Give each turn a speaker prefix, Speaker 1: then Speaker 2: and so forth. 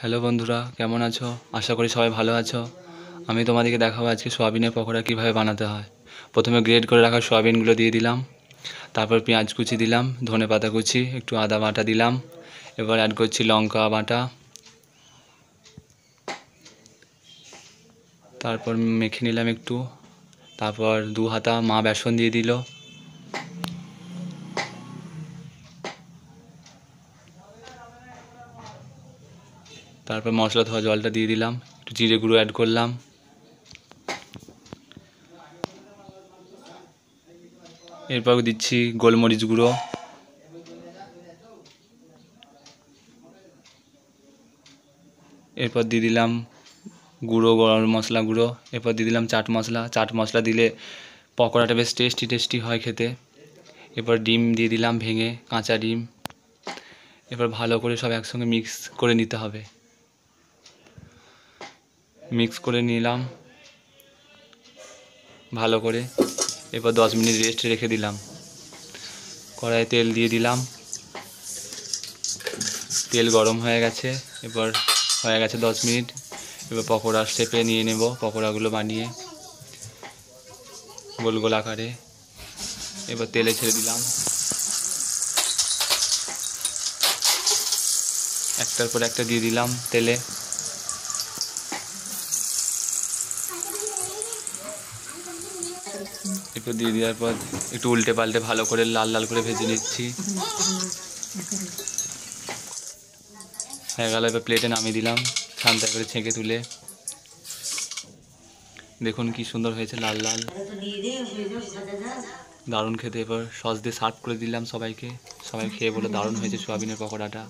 Speaker 1: Hello বন্ধুরা, কেমন আছো? আশা করি সবাই ভালো আছো। আমি তোমাদেরকে দেখাবো আজকে সোয়াবিনের পকোড়া কীভাবে বানাতে হয়। প্রথমে গ্রেড করে রাখা সোয়াবিনগুলো দিয়ে দিলাম, তারপর পেঁয়াজ কুচি দিলাম, ধনেপাতা কুচি, একটু আদা বাটা দিলাম, এবার অ্যাড করছি লঙ্কা বাটা, তারপর মেখে নিলাম একটু, তারপর 2 হাতা মা বেসন দিয়ে দিল, তারপর মশলা ধোয়া জলটা দিয়ে দিলাম, একটু জিরে গুঁড়ো অ্যাড করলাম, এরপর দিচ্ছি গোলমরিচ গুঁড়ো, এরপর দিয়ে দিলাম গরম মশলা গুঁড়ো, এরপর দিয়ে দিলাম চাট মশলা দিলে পকোড়াটা বেশ টেস্টি হয় খেতে। এরপর ডিম দিয়ে দিলাম ভেঙে, কাঁচা ডিম। এরপর ভালো করে সব একসঙ্গে মিক্স করে নিতে হবে। মিক্স করে নিলাম ভালো করে। এরপর 10 মিনিট রেস্টে রেখে দিলাম। কড়াইয়ে তেল দিয়ে দিলাম, তেল গরম হয়ে গেছে। এরপর হয়ে গেছে 10 মিনিট। এবার পকোড়ার শেপে নিয়ে নেব পকোড়াগুলো বানিয়ে গোল গোল আকারে। এবার তেলে ছেড়ে দিলাম, একটার পর একটা দিয়ে দিলাম তেলে। এরপর দিয়ে দেওয়ার পর একটু উল্টে পাল্টে ভালো করে লাল লাল করে ভেজে নিচ্ছি। হয়ে গেল। এবার প্লেটে নামিয়ে দিলাম ছানটা করে ছেঁকে তুলে। দেখুন কি সুন্দর হয়েছে, লাল লাল, দারুণ খেতে। এবার সস দিয়ে সার্ভ করে দিলাম সবাইকে। সবাই খেয়ে বলে দারুণ হয়েছে সোয়াবিনের পকোড়াটা।